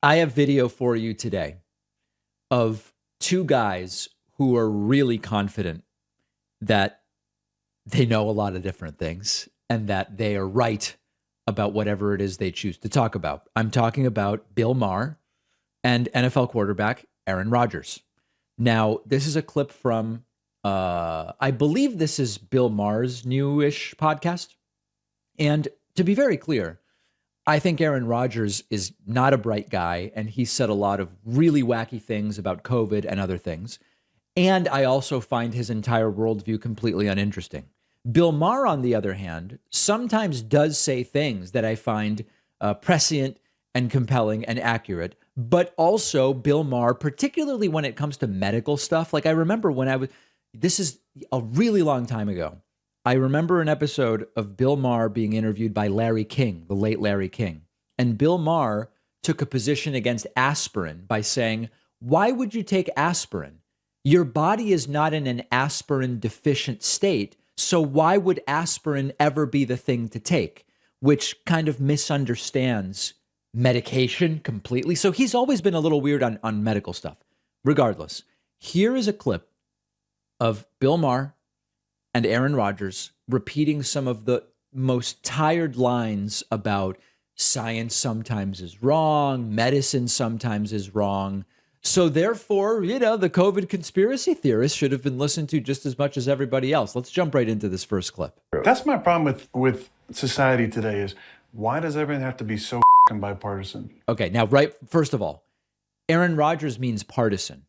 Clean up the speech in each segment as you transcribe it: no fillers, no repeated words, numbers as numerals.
I have video for you today of two guys who are really confident that they know a lot of different things and that they are right about whatever it is they choose to talk about. I'm talking about Bill Maher and NFL quarterback Aaron Rodgers. Now, this is a clip from, I believe this is Bill Maher's newish podcast. And to be very clear, I think Aaron Rodgers is not a bright guy, and he said a lot of really wacky things about COVID and other things. And I also find his entire worldview completely uninteresting. Bill Maher, on the other hand, sometimes does say things that I find prescient and compelling and accurate. But also Bill Maher, particularly when it comes to medical stuff. Like I remember when this is a really long time ago. I remember an episode of Bill Maher being interviewed by Larry King, the late Larry King. And Bill Maher took a position against aspirin by saying, why would you take aspirin? Your body is not in an aspirin deficient state. So why would aspirin ever be the thing to take? Which kind of misunderstands medication completely. So he's always been a little weird on medical stuff. Regardless, here is a clip of Bill Maher and Aaron Rodgers repeating some of the most tired lines about science sometimes is wrong, medicine sometimes is wrong. So therefore, the COVID conspiracy theorists should have been listened to just as much as everybody else. Let's jump right into this first clip. That's my problem with society today is why does everything have to be so bipartisan? Okay, now, first of all, Aaron Rodgers means partisan.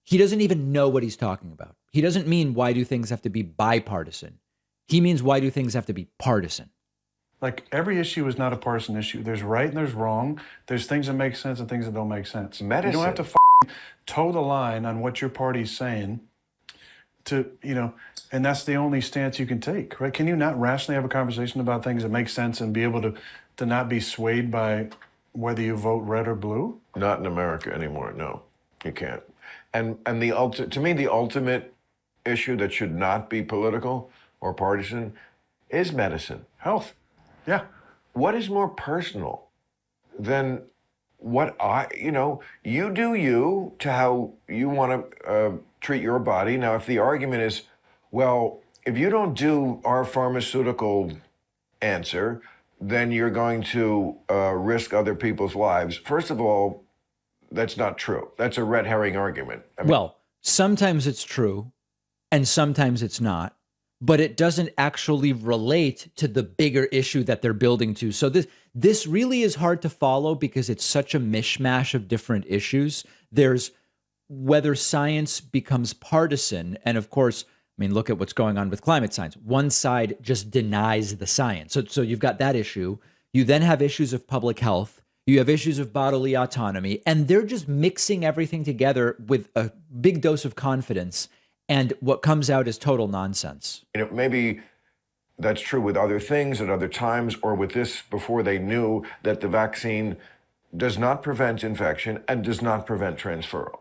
He doesn't even know what he's talking about. He doesn't mean why do things have to be bipartisan. He means why do things have to be partisan. Like every issue is not a partisan issue. There's right and there's wrong. There's things that make sense and things that don't make sense. Medicine. You don't have to toe the line on what your party's saying and that's the only stance you can take, right? Can you not rationally have a conversation about things that make sense and be able to not be swayed by whether you vote red or blue? Not in America anymore. No, you can't. And to me, the ultimate issue that should not be political or partisan is medicine, health. Yeah. What is more personal than what you do you to how you want to treat your body. Now, if the argument is, well, if you don't do our pharmaceutical answer, then you're going to risk other people's lives. First of all, that's not true. That's a red herring argument. Well, sometimes it's true and sometimes it's not, but it doesn't actually relate to the bigger issue that they're building to. So this really is hard to follow because it's such a mishmash of different issues. There's whether science becomes partisan. And of course, look at what's going on with climate science. One side just denies the science. So you've got that issue. You then have issues of public health. You have issues of bodily autonomy, and they're just mixing everything together with a big dose of confidence. And what comes out is total nonsense. Maybe that's true with other things at other times, or with this before they knew that the vaccine does not prevent infection and does not prevent transferal.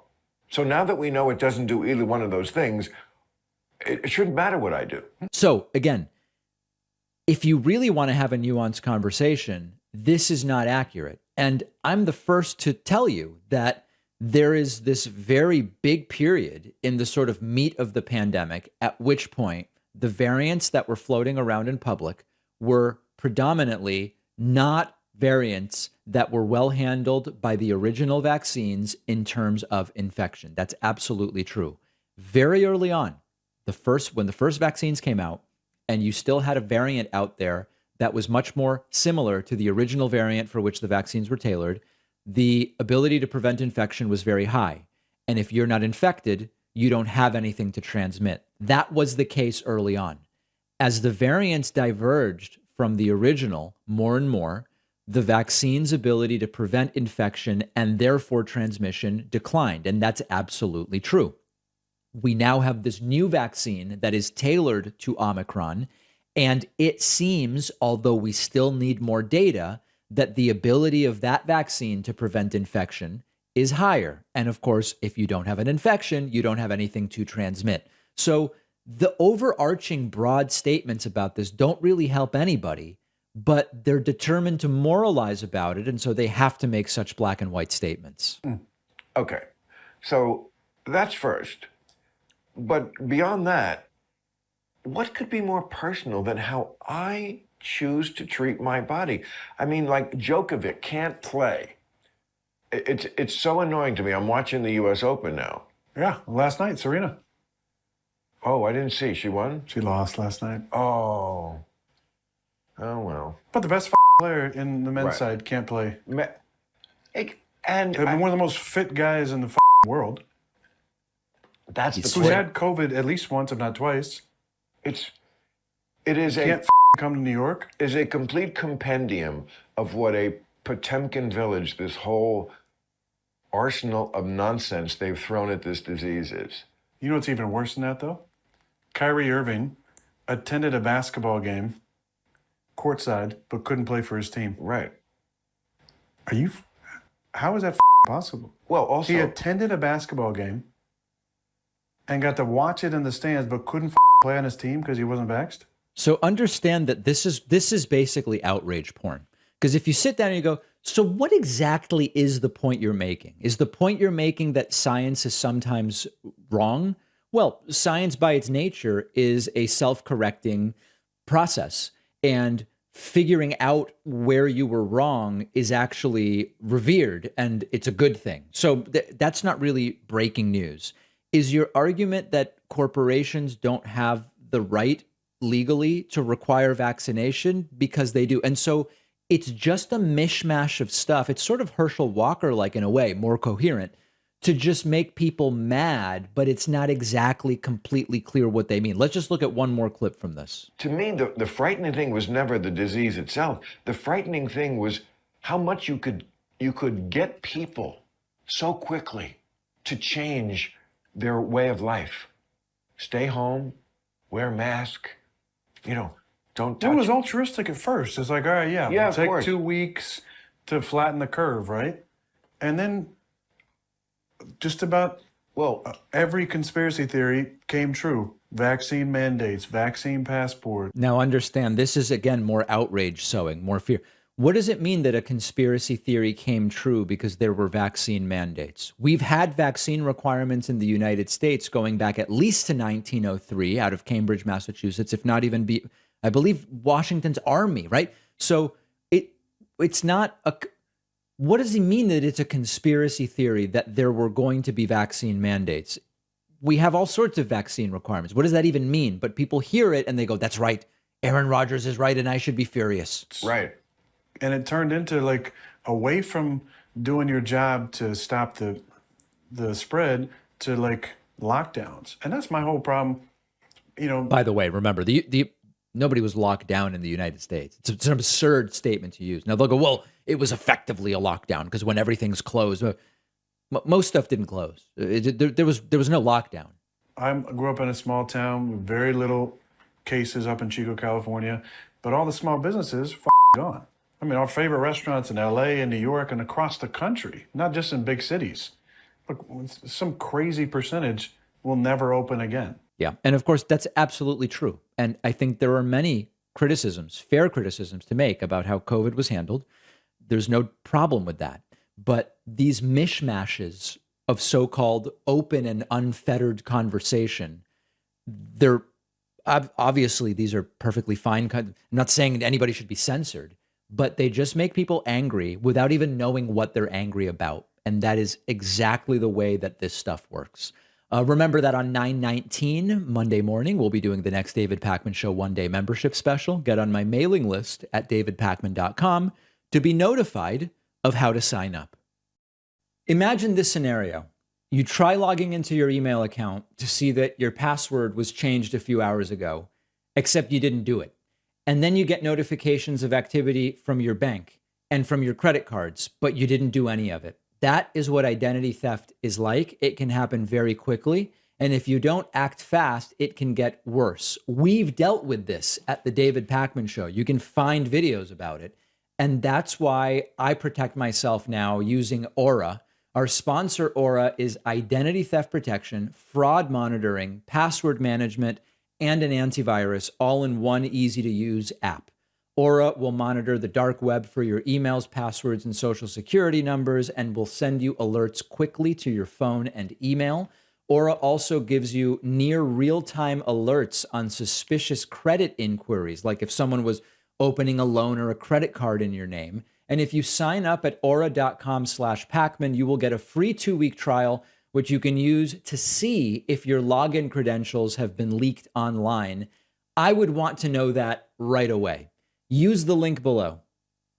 So now that we know it doesn't do either one of those things, it shouldn't matter what I do. So again, if you really want to have a nuanced conversation, this is not accurate. And I'm the first to tell you that there is this very big period in the sort of meat of the pandemic, at which point the variants that were floating around in public were predominantly not variants that were well handled by the original vaccines in terms of infection. That's absolutely true. Very early on, when the first vaccines came out, and you still had a variant out there that was much more similar to the original variant for which the vaccines were tailored, the ability to prevent infection was very high. And if you're not infected, you don't have anything to transmit. That was the case early on. As the variants diverged from the original more and more, the vaccine's ability to prevent infection and therefore transmission declined. And that's absolutely true. We now have this new vaccine that is tailored to Omicron. And it seems, although we still need more data, that the ability of that vaccine to prevent infection is higher. And of course, if you don't have an infection, you don't have anything to transmit. So the overarching broad statements about this don't really help anybody. but they're determined to moralize about it. And so they have to make such black and white statements. Okay, so that's first. But beyond that, what could be more personal than how I choose to treat my body? I mean, like Djokovic can't play. It's so annoying to me. I'm watching the U.S. Open now. Yeah, last night, Serena. Oh, I didn't see. She won? She lost last night. Oh. Oh, well. But the best player in the men's side can't play. And They're one of the most fit guys in the world. That's the Who's point. had COVID at least once, if not twice. It is Can't come to New York. Is a complete compendium of what a Potemkin village, this whole arsenal of nonsense they've thrown at this disease is. You know what's even worse than that, though? Kyrie Irving attended a basketball game courtside, but couldn't play for his team. Right. How is that possible? Well, also, he attended a basketball game and got to watch it in the stands, but couldn't play on his team because he wasn't vaxxed. So understand that this is basically outrage porn. Because if you sit down and you go, so what exactly is the point you're making? Is the point you're making that science is sometimes wrong? Well, science by its nature is a self-correcting process. And figuring out where you were wrong is actually revered, and it's a good thing. So that's not really breaking news. Is your argument that corporations don't have the right legally to require vaccination? Because they do. And so it's just a mishmash of stuff. It's sort of Herschel Walker-like in a way, more coherent, to just make people mad, but it's not exactly completely clear what they mean. Let's just look at one more clip from this. To me, the frightening thing was never the disease itself. The frightening thing was how much you could get people so quickly to change their way of life. Stay home, wear a mask, don't touch. It was altruistic at first. It's like, all right, Yeah, it'll of course. take 2 weeks to flatten the curve, right? And then just about every conspiracy theory came true. Vaccine mandates, vaccine passport. Now understand, this is again more outrage sowing, more fear. What does it mean that a conspiracy theory came true because there were vaccine mandates? We've had vaccine requirements in the United States going back at least to 1903 out of Cambridge, Massachusetts, if not even I believe Washington's army, right? So it's not a... What does he mean that it's a conspiracy theory that there were going to be vaccine mandates? We have all sorts of vaccine requirements. What does that even mean? But people hear it and they go, that's right. Aaron Rodgers is right and I should be furious. Right. And it turned into like away from doing your job to stop the spread to like lockdowns. And that's my whole problem. By the way, remember, nobody was locked down in the United States. It's an absurd statement to use. Now they'll go, well, it was effectively a lockdown because when everything's closed, most stuff didn't close. There was no lockdown. I grew up in a small town with very little cases up in Chico, California, but all the small businesses gone. I mean, our favorite restaurants in LA and New York and across the country, not just in big cities. Look, some crazy percentage will never open again. Yeah. And of course, that's absolutely true. And I think there are many criticisms, fair criticisms to make about how COVID was handled. There's no problem with that. But these mishmashes of so-called open and unfettered conversation, they're obviously, these are perfectly fine. I'm not saying anybody should be censored, but they just make people angry without even knowing what they're angry about. And that is exactly the way that this stuff works. Remember that on 9/19, Monday morning, we'll be doing the next David Pakman Show one-day membership special. Get on my mailing list at davidpakman.com to be notified of how to sign up. Imagine this scenario. You try logging into your email account to see that your password was changed a few hours ago, except you didn't do it. And then you get notifications of activity from your bank and from your credit cards, but you didn't do any of it. That is what identity theft is like. It can happen very quickly. And if you don't act fast, it can get worse. We've dealt with this at the David Pakman Show. You can find videos about it. And that's why I protect myself now using Aura. Our sponsor, Aura, is identity theft protection, fraud monitoring, password management, and an antivirus all in one easy-to-use app. Aura will monitor the dark web for your emails, passwords, and social security numbers, and will send you alerts quickly to your phone and email. Aura also gives you near real-time alerts on suspicious credit inquiries, like if someone was opening a loan or a credit card in your name. And if you sign up at aura.com/Pacman, you will get a free 2-week trial, which you can use to see if your login credentials have been leaked online. I would want to know that right away. Use the link below